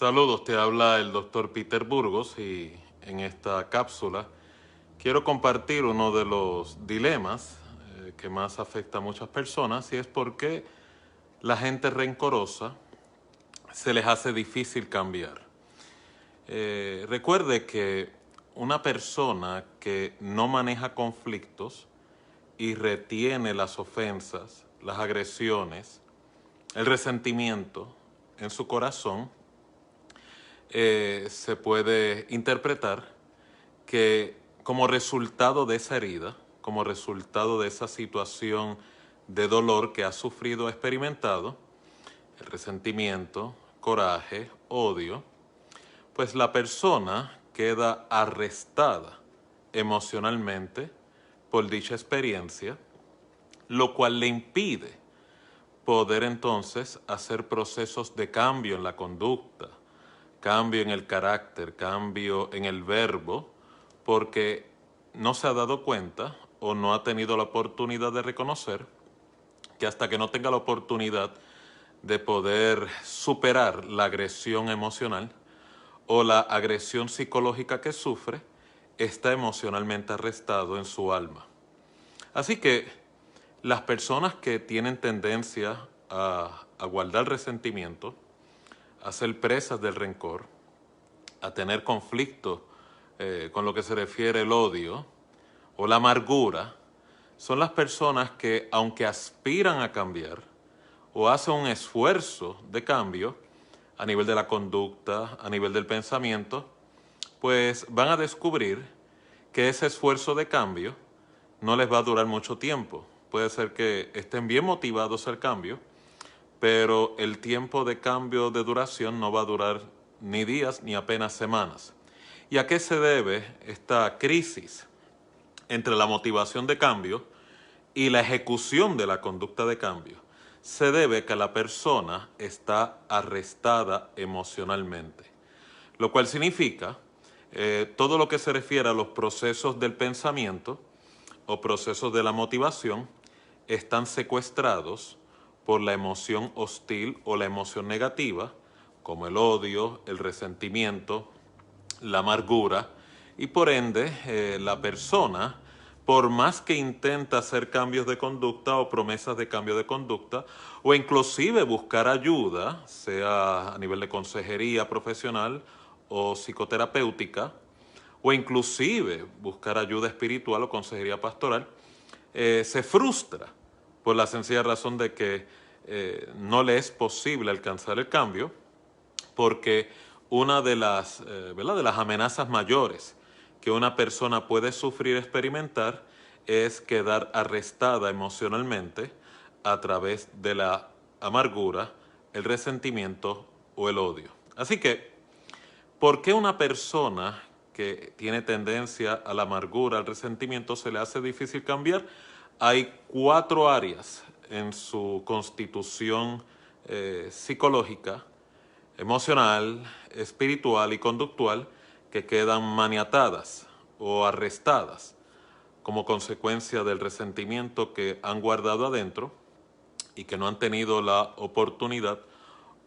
Saludos, te habla el doctor Peter Burgos y en esta cápsula quiero compartir uno de los dilemas que más afecta a muchas personas y es por qué la gente rencorosa se les hace difícil cambiar. Recuerde que una persona que no maneja conflictos y retiene las ofensas, las agresiones, el resentimiento en su corazón, se puede interpretar que como resultado de esa herida, como resultado de esa situación de dolor que ha sufrido o experimentado, el resentimiento, coraje, odio, pues la persona queda arrestada emocionalmente por dicha experiencia, lo cual le impide poder entonces hacer procesos de cambio en la conducta, cambio en el carácter, cambio en el verbo, porque no se ha dado cuenta o no ha tenido la oportunidad de reconocer que hasta que no tenga la oportunidad de poder superar la agresión emocional o la agresión psicológica que sufre, está emocionalmente arrestado en su alma. Así que las personas que tienen tendencia a guardar resentimiento, a ser presas del rencor, a tener conflicto con lo que se refiere el odio o la amargura, son las personas que, aunque aspiran a cambiar o hacen un esfuerzo de cambio a nivel de la conducta, a nivel del pensamiento, pues van a descubrir que ese esfuerzo de cambio no les va a durar mucho tiempo. Puede ser que estén bien motivados al cambio, pero el tiempo de cambio de duración no va a durar ni días ni apenas semanas. ¿Y a qué se debe esta crisis entre la motivación de cambio y la ejecución de la conducta de cambio? Se debe que la persona está arrestada emocionalmente, lo cual significa todo lo que se refiere a los procesos del pensamiento o procesos de la motivación están secuestrados por la emoción hostil o la emoción negativa, como el odio, el resentimiento, la amargura, y por ende la persona, por más que intenta hacer cambios de conducta o promesas de cambio de conducta, o inclusive buscar ayuda, sea a nivel de consejería profesional o psicoterapéutica, o inclusive buscar ayuda espiritual o consejería pastoral, se frustra por la sencilla razón de que no le es posible alcanzar el cambio, porque una ¿verdad?, de las amenazas mayores que una persona puede sufrir, experimentar, es quedar arrestada emocionalmente a través de la amargura, el resentimiento o el odio. Así que, ¿por qué una persona que tiene tendencia a la amargura, al resentimiento, se le hace difícil cambiar? Hay 4 áreas en su constitución psicológica, emocional, espiritual y conductual que quedan maniatadas o arrestadas como consecuencia del resentimiento que han guardado adentro y que no han tenido la oportunidad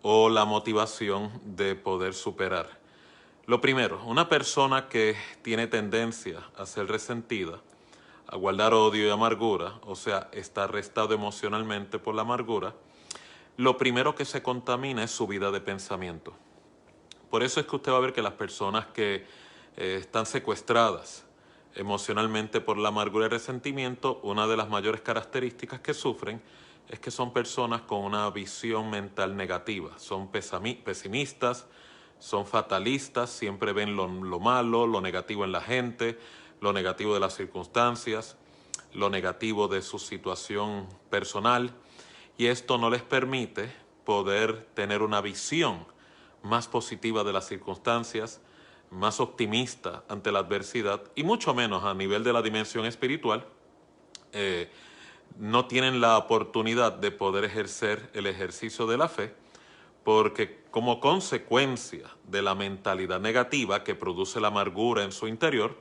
o la motivación de poder superar. Lo primero, una persona que tiene tendencia a ser resentida, a guardar odio y amargura, o sea, está arrestado emocionalmente por la amargura, lo primero que se contamina es su vida de pensamiento. Por eso es que usted va a ver que las personas que están secuestradas emocionalmente por la amargura y resentimiento, una de las mayores características que sufren es que son personas con una visión mental negativa, son pesimistas, son fatalistas, siempre ven lo malo, lo negativo en la gente, lo negativo de las circunstancias, lo negativo de su situación personal, y esto no les permite poder tener una visión más positiva de las circunstancias, más optimista ante la adversidad y mucho menos a nivel de la dimensión espiritual. No tienen la oportunidad de poder ejercer el ejercicio de la fe, porque como consecuencia de la mentalidad negativa que produce la amargura en su interior,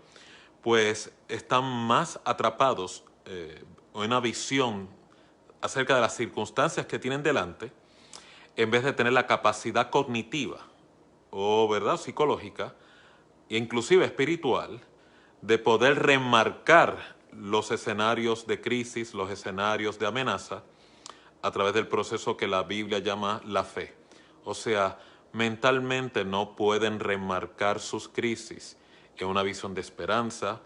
pues están más atrapados en una visión acerca de las circunstancias que tienen delante, en vez de tener la capacidad cognitiva o verdad psicológica, e inclusive espiritual, de poder remarcar los escenarios de crisis, los escenarios de amenaza, a través del proceso que la Biblia llama la fe. O sea, mentalmente no pueden remarcar sus crisis en una visión de esperanza,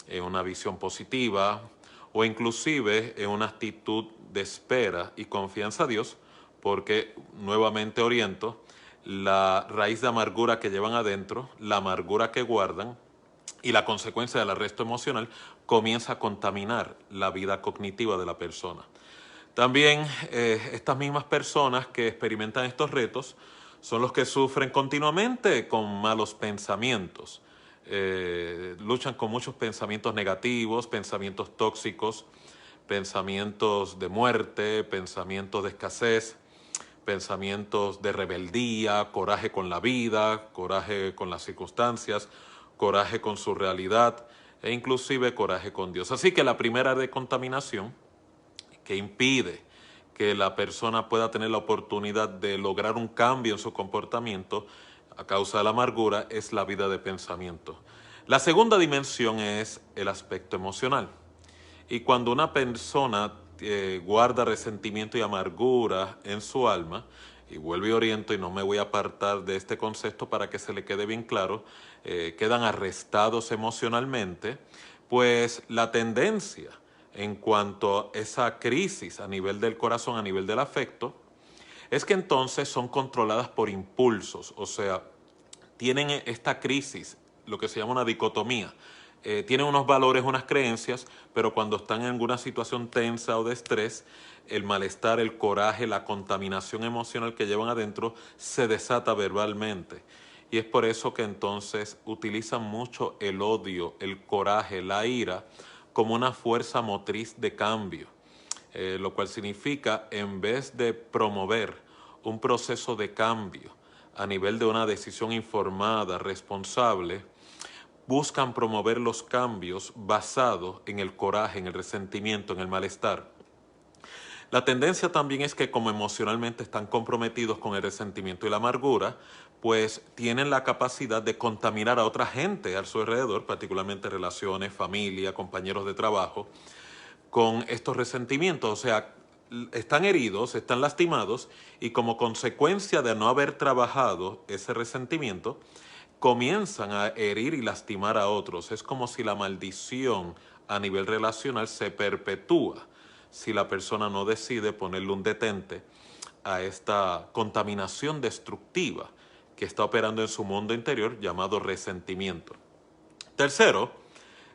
en una visión positiva o inclusive en una actitud de espera y confianza a Dios, porque nuevamente oriento la raíz de amargura que llevan adentro, la amargura que guardan y la consecuencia del arresto emocional comienza a contaminar la vida cognitiva de la persona. También estas mismas personas que experimentan estos retos son los que sufren continuamente con malos pensamientos. Luchan con muchos pensamientos negativos, pensamientos tóxicos, pensamientos de muerte, pensamientos de escasez, pensamientos de rebeldía, coraje con la vida, coraje con las circunstancias, coraje con su realidad e inclusive coraje con Dios. Así que la primera decontaminación que impide que la persona pueda tener la oportunidad de lograr un cambio en su comportamiento a causa de la amargura es la vida de pensamiento. La segunda dimensión es el aspecto emocional. Y cuando una persona guarda resentimiento y amargura en su alma, y vuelvo y oriento y no me voy a apartar de este concepto para que se le quede bien claro, quedan arrestados emocionalmente, pues la tendencia en cuanto a esa crisis a nivel del corazón, a nivel del afecto, es que entonces son controladas por impulsos, o sea, tienen esta crisis, lo que se llama una dicotomía. Tienen unos valores, unas creencias, pero cuando están en alguna situación tensa o de estrés, el malestar, el coraje, la contaminación emocional que llevan adentro se desata verbalmente. Y es por eso que entonces utilizan mucho el odio, el coraje, la ira como una fuerza motriz de cambio, lo cual significa, en vez de promover un proceso de cambio a nivel de una decisión informada, responsable, buscan promover los cambios basados en el coraje, en el resentimiento, en el malestar. La tendencia también es que como emocionalmente están comprometidos con el resentimiento y la amargura, pues tienen la capacidad de contaminar a otra gente a su alrededor, particularmente relaciones, familia, compañeros de trabajo, con estos resentimientos. O sea, están heridos, están lastimados y como consecuencia de no haber trabajado ese resentimiento, comienzan a herir y lastimar a otros. Es como si la maldición a nivel relacional se perpetúa si la persona no decide ponerle un detente a esta contaminación destructiva que está operando en su mundo interior llamado resentimiento. Tercero,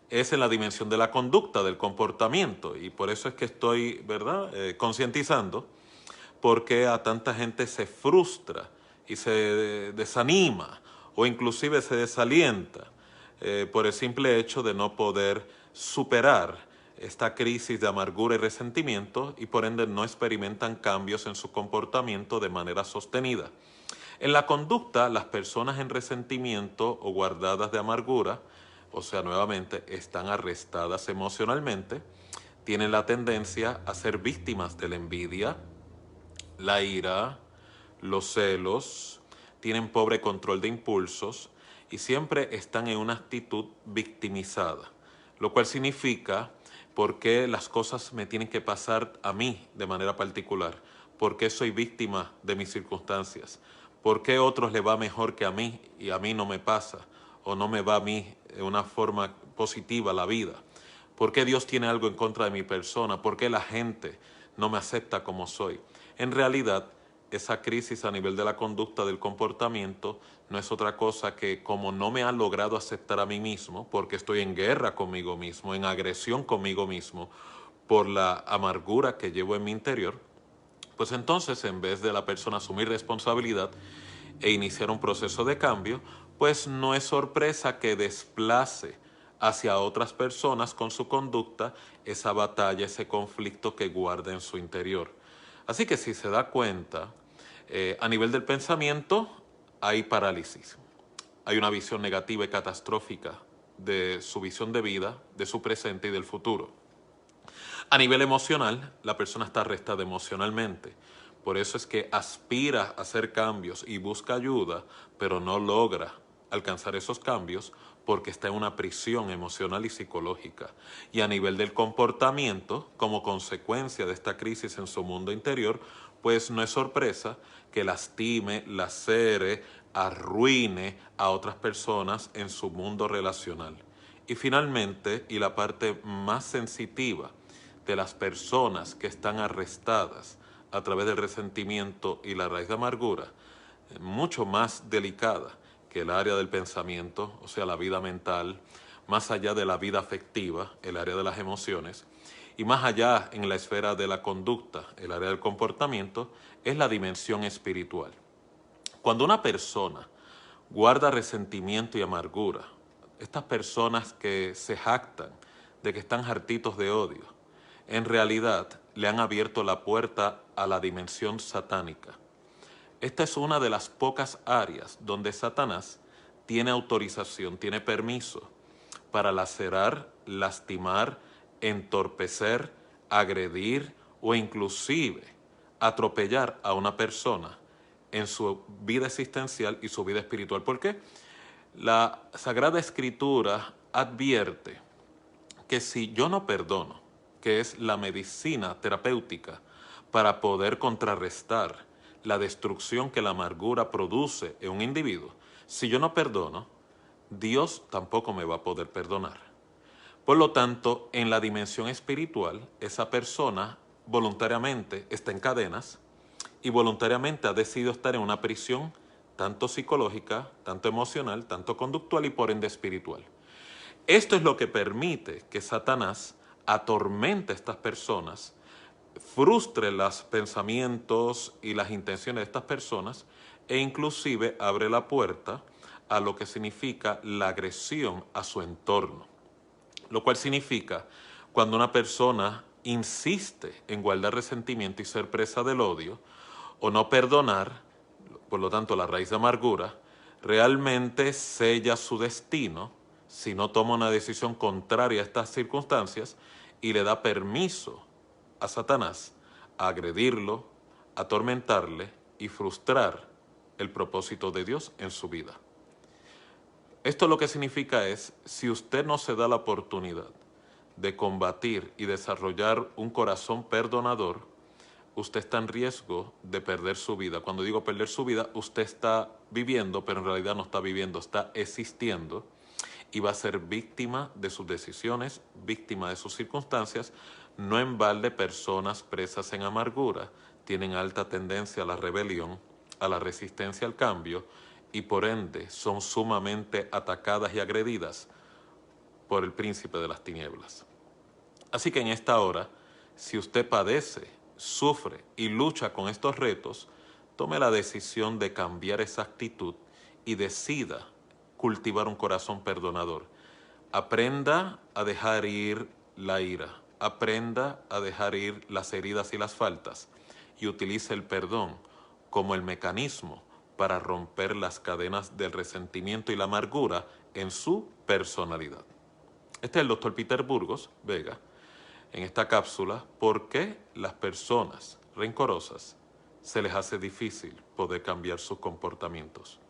es en la dimensión de la conducta, del comportamiento, y por eso es que estoy, ¿verdad?, concientizando por qué a tanta gente se frustra y se desanima o inclusive se desalienta por el simple hecho de no poder superar esta crisis de amargura y resentimiento y por ende no experimentan cambios en su comportamiento de manera sostenida. En la conducta, las personas en resentimiento o guardadas de amargura, o sea, nuevamente, están arrestadas emocionalmente, tienen la tendencia a ser víctimas de la envidia, la ira, los celos, tienen pobre control de impulsos y siempre están en una actitud victimizada, lo cual significa por qué las cosas me tienen que pasar a mí de manera particular, por qué soy víctima de mis circunstancias, por qué a otros les va mejor que a mí y a mí no me pasa o no me va a mí de una forma positiva la vida. ¿Por qué Dios tiene algo en contra de mi persona? ¿Por qué la gente no me acepta como soy? En realidad, esa crisis a nivel de la conducta, del comportamiento, no es otra cosa que como no me han logrado aceptar a mí mismo, porque estoy en guerra conmigo mismo, en agresión conmigo mismo, por la amargura que llevo en mi interior, pues entonces en vez de la persona asumir responsabilidad e iniciar un proceso de cambio, pues no es sorpresa que desplace hacia otras personas con su conducta esa batalla, ese conflicto que guarda en su interior. Así que si se da cuenta, a nivel del pensamiento hay parálisis, hay una visión negativa y catastrófica de su visión de vida, de su presente y del futuro. A nivel emocional, la persona está arrestada emocionalmente, Por eso es que aspira a hacer cambios y busca ayuda, pero no logra alcanzar esos cambios porque está en una prisión emocional y psicológica. Y a nivel del comportamiento, como consecuencia de esta crisis en su mundo interior, pues no es sorpresa que lastime, lacere, arruine a otras personas en su mundo relacional. Y finalmente, y la parte más sensitiva de las personas que están arrestadas a través del resentimiento y la raíz de amargura, mucho más delicada que el área del pensamiento, o sea, la vida mental, más allá de la vida afectiva, el área de las emociones, y más allá en la esfera de la conducta, el área del comportamiento, es la dimensión espiritual. Cuando una persona guarda resentimiento y amargura, estas personas que se jactan de que están hartitos de odio, en realidad le han abierto la puerta a la dimensión satánica. Esta es una de las pocas áreas donde Satanás tiene autorización, tiene permiso para lacerar, lastimar, entorpecer, agredir o inclusive atropellar a una persona en su vida existencial y su vida espiritual. ¿Por qué? La Sagrada Escritura advierte que si yo no perdono, que es la medicina terapéutica para poder contrarrestar la destrucción que la amargura produce en un individuo, si yo no perdono, Dios tampoco me va a poder perdonar. Por lo tanto, en la dimensión espiritual, esa persona voluntariamente está en cadenas y voluntariamente ha decidido estar en una prisión tanto psicológica, tanto emocional, tanto conductual y por ende espiritual. Esto es lo que permite que Satanás atormente a estas personas, frustre los pensamientos y las intenciones de estas personas e inclusive abre la puerta a lo que significa la agresión a su entorno. Lo cual significa cuando una persona insiste en guardar resentimiento y ser presa del odio o no perdonar, por lo tanto la raíz de amargura, realmente sella su destino si no toma una decisión contraria a estas circunstancias y le da permiso a Satanás a agredirlo, atormentarle y frustrar el propósito de Dios en su vida. Esto lo que significa es, si usted no se da la oportunidad de combatir y desarrollar un corazón perdonador, usted está en riesgo de perder su vida. Cuando digo perder su vida, usted está viviendo, pero en realidad no está viviendo, está existiendo y va a ser víctima de sus decisiones, víctima de sus circunstancias. No en balde personas presas en amargura tienen alta tendencia a la rebelión, a la resistencia al cambio y por ende son sumamente atacadas y agredidas por el príncipe de las tinieblas. Así que en esta hora, si usted padece, sufre y lucha con estos retos, tome la decisión de cambiar esa actitud y decida cultivar un corazón perdonador. Aprenda a dejar ir la ira, aprenda a dejar ir las heridas y las faltas y utilice el perdón como el mecanismo para romper las cadenas del resentimiento y la amargura en su personalidad. Este es el Dr. Peter Burgos Vega en esta cápsula, ¿por qué las personas rencorosas se les hace difícil poder cambiar sus comportamientos?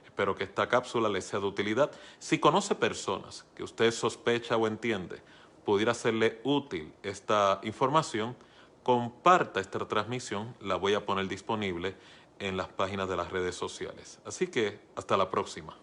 Espero que esta cápsula les sea de utilidad. Si conoce personas que usted sospecha o entiende pudiera serle útil esta información, comparta esta transmisión, la voy a poner disponible en las páginas de las redes sociales. Así que hasta la próxima.